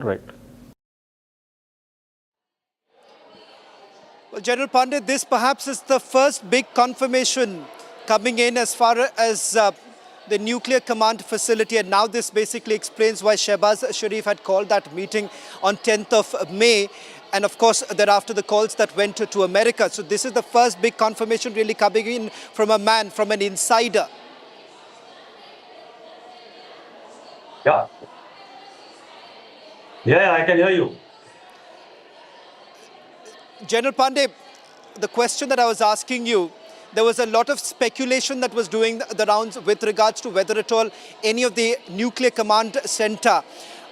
Right. Well, General Pandey, this perhaps is the first big confirmation coming in as far as the nuclear command facility, and now this basically explains why Shehbaz Sharif had called that meeting on 10th of May, and of course thereafter the calls that went to America. So this is the first big confirmation really coming in from a man, from an insider. Yeah. Yeah, I can hear you. General Pandey, the question that I was asking you, there was a lot of speculation that was doing the rounds with regards to whether at all any of the nuclear command center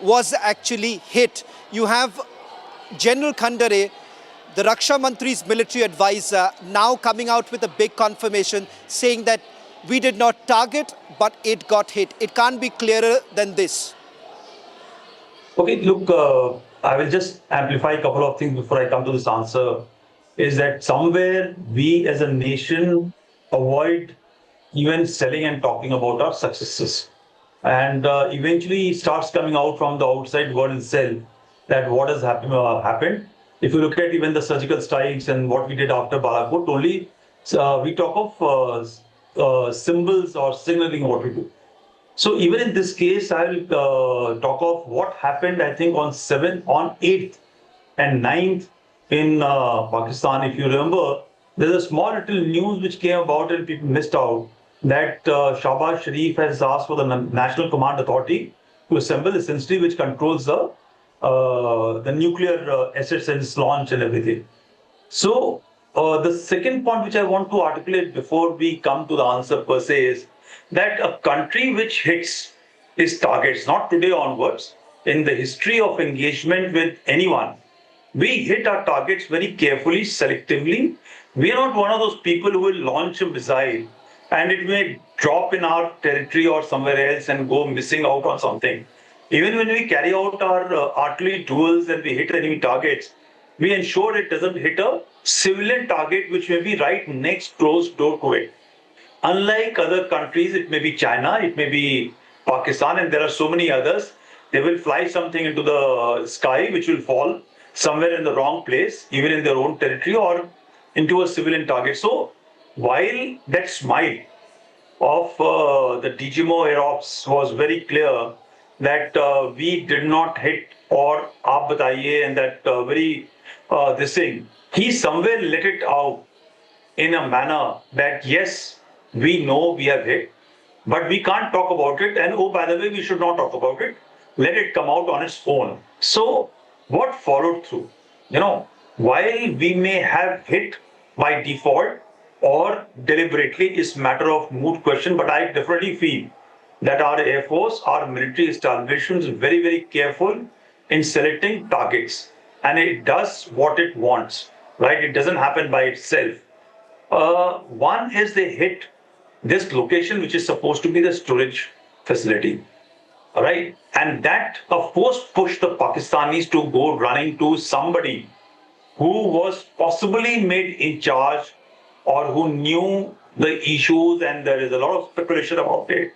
was actually hit. You have General Khandare, the Raksha Mantri's military advisor, now coming out with a big confirmation saying that we did not target, but it got hit. It can't be clearer than this. Okay, look, I will just amplify a couple of things before I come to this answer. Is that somewhere we as a nation avoid even selling and talking about our successes. And eventually it starts coming out from the outside world itself that what has happened. If you look at even the surgical strikes and what we did after Balakot, only we talk of symbols or signaling what we do. So even in this case, I'll talk of what happened, I think, on 7th, on 8th and 9th in Pakistan. If you remember, there's a small little news which came about and people missed out that Shehbaz Sharif has asked for the National Command Authority to assemble essentially which controls the nuclear assets and its launch and everything. So the second point which I want to articulate before we come to the answer per se is that a country which hits its targets, not today onwards, in the history of engagement with anyone, we hit our targets very carefully, selectively. We are not one of those people who will launch a missile and it may drop in our territory or somewhere else and go missing out on something. Even when we carry out our artillery duels and we hit enemy targets, we ensure it doesn't hit a civilian target which may be right next close door to it. Unlike other countries, it may be China, it may be Pakistan, and there are so many others, they will fly something into the sky which will fall somewhere in the wrong place, even in their own territory or into a civilian target. So while that smile of the DGMO Aerops was very clear that we did not hit or aap bataiye and that this thing, he somewhere let it out in a manner that yes, we know we have hit, but we can't talk about it. And oh, by the way, we should not talk about it. Let it come out on its own. So what followed through? While we may have hit by default or deliberately is matter of moot question, but I definitely feel that our Air Force, our military establishment is very, very careful in selecting targets. And it does what it wants, right? It doesn't happen by itself. One is they hit this location, which is supposed to be the storage facility. All right. And that, of course, pushed the Pakistanis to go running to somebody who was possibly made in charge or who knew the issues. And there is a lot of speculation about it,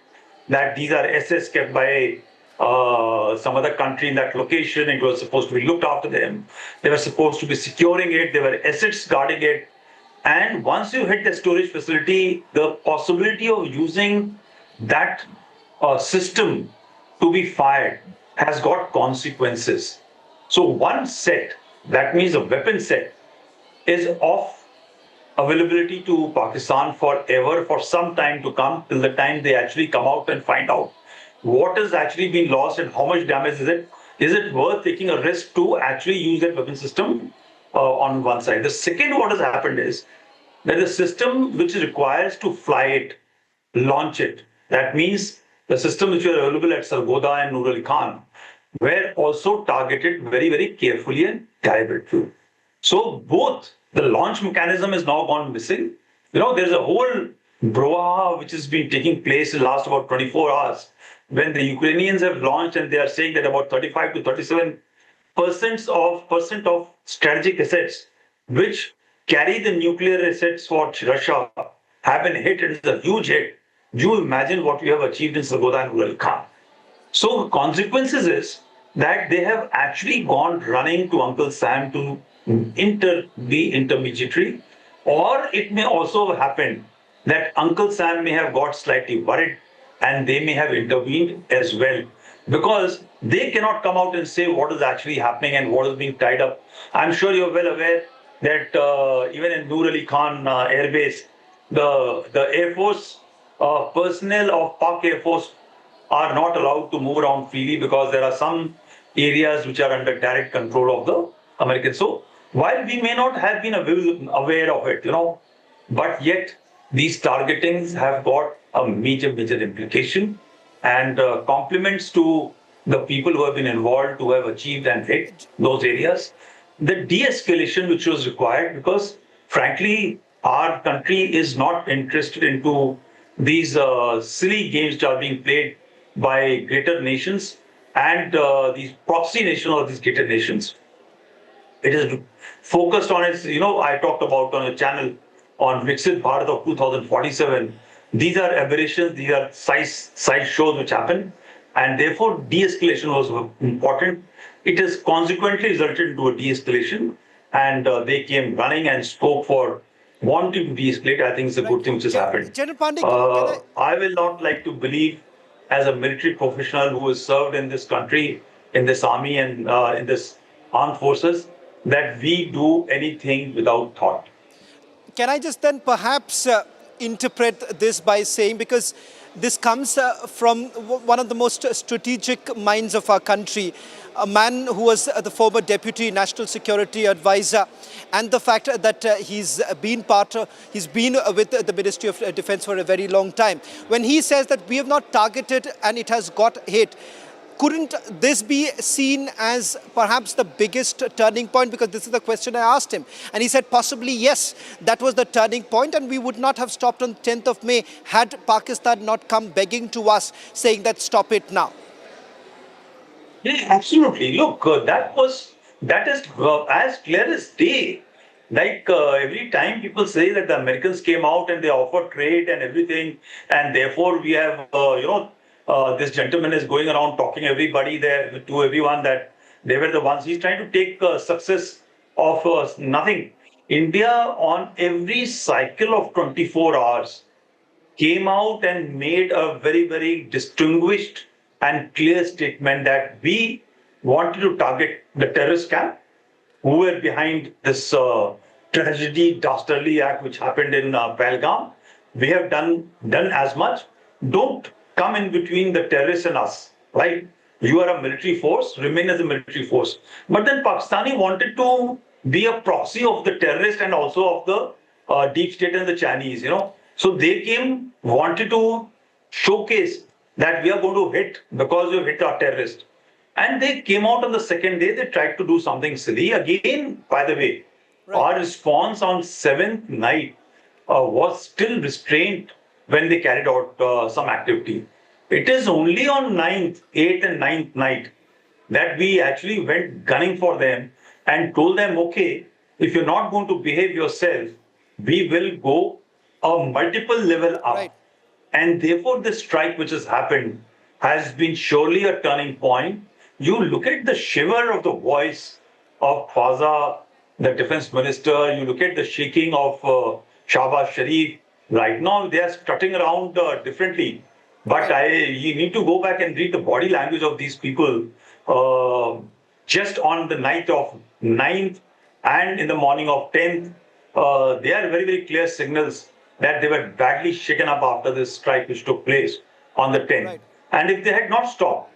that these are assets kept by some other country in that location. It was supposed to be looked after them. They were supposed to be securing it. There were assets guarding it. And once you hit the storage facility, the possibility of using that system to be fired has got consequences. So one set, that means a weapon set, is off availability to Pakistan forever, for some time to come, till the time they actually come out and find out what has actually been lost and how much damage is it. Is it worth taking a risk to actually use that weapon system on one side? The second, what has happened is that the system which requires to fly it, launch it, that means the system which were available at Sargodha and Nur Ali Khan were also targeted very, very carefully and deliberately. So both the launch mechanism is now gone missing. There's a whole brouhaha which has been taking place in the last about 24 hours when the Ukrainians have launched, and they are saying that about 35 to 37% of strategic assets which carry the nuclear assets for Russia have been hit. It's a huge hit. You imagine what we have achieved in Sargodha and Nur Ali Khan. So consequences is that they have actually gone running to Uncle Sam to be intermediary, or it may also happen that Uncle Sam may have got slightly worried and they may have intervened as well, because they cannot come out and say what is actually happening and what is being tied up. I'm sure you're well aware that even in Noor Ali Khan Air Base, the Air Force personnel of Pak Air Force are not allowed to move around freely because there are some areas which are under direct control of the Americans. So while we may not have been aware of it, but yet these targetings have got a major, major implication, and compliments to the people who have been involved, who have achieved and hit those areas. The de-escalation which was required, because frankly, our country is not interested into these silly games which are being played by greater nations and these proxy nations of these greater nations. It is focused on its, I talked about on a channel on Viksit Bharat of 2047. These are aberrations, these are side shows which happen, and therefore de-escalation was important. It has consequently resulted into a de-escalation, and they came running and spoke for wanting to de-escalate. I think it's a good thing which has happened. General Pandey, I will not like to believe, as a military professional who has served in this country, in this army and in this armed forces, that we do anything without thought. can I just then perhaps interpret this by saying, because this comes from one of the most strategic minds of our country, a man who was the former Deputy National Security Advisor, and the fact that he's been with the Ministry of Defence for a very long time. When he says that we have not targeted and it has got hit, couldn't this be seen as perhaps the biggest turning point? Because this is the question I asked him. And he said possibly yes, that was the turning point, and we would not have stopped on 10th of May had Pakistan not come begging to us saying that stop it now. Yeah, absolutely. Look, that is as clear as day. Like every time people say that the Americans came out and they offered trade and everything, and therefore we have, this gentleman is going around talking everybody there to everyone that they were the ones. He's trying to take success of nothing. India, on every cycle of 24 hours, came out and made a very, very distinguished and clear statement that we wanted to target the terrorist camp who were behind this tragedy, dastardly act which happened in Pahalgam. We have done as much. Don't come in between the terrorists and us, right? You are a military force, remain as a military force. But then Pakistani wanted to be a proxy of the terrorist and also of the deep state and the Chinese, So they wanted to showcase that we are going to hit because we have hit our terrorists. And they came out on the second day, they tried to do something silly. Again, by the way, our response on 7th night was still restrained when they carried out some activity. It is only on 9th, 8th and 9th night that we actually went gunning for them and told them, okay, if you're not going to behave yourself, we will go a multiple level up. Right. And therefore, this strike which has happened has been surely a turning point. You look at the shiver of the voice of Khwaza, the defense minister, you look at the shaking of Shahbaz Sharif. Right now, they are strutting around differently. But you need to go back and read the body language of these people just on the night of 9th and in the morning of 10th. They are very, very clear signals that they were badly shaken up after this strike which took place on the 10th. Right. And if they had not stopped,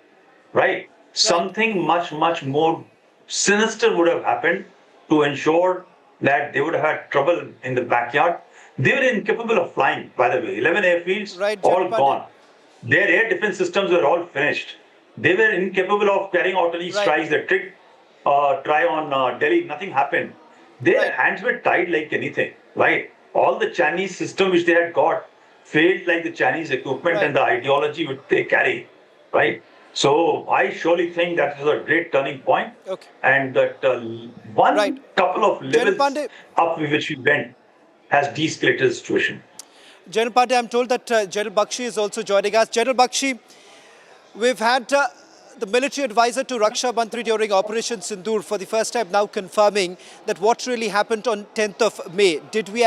something much, much more sinister would have happened to ensure that they would have had trouble in the backyard. They were incapable of flying, by the way. 11 airfields, all gone. Their air defense systems were all finished. They were incapable of carrying out any strikes. They tried try on Delhi, nothing happened. Their hands were tied like anything, right? All the Chinese system which they had got failed like the Chinese equipment and the ideology which they carry, right? So I surely think that is a great turning point, and that one couple of levels up which we went has de-escalated the situation. General Pandey, I'm told that General Bakshi is also joining us. General Bakshi, we've had the military advisor to Raksha Mantri during Operation Sindoor for the first time now confirming that what really happened on 10th of May. Did we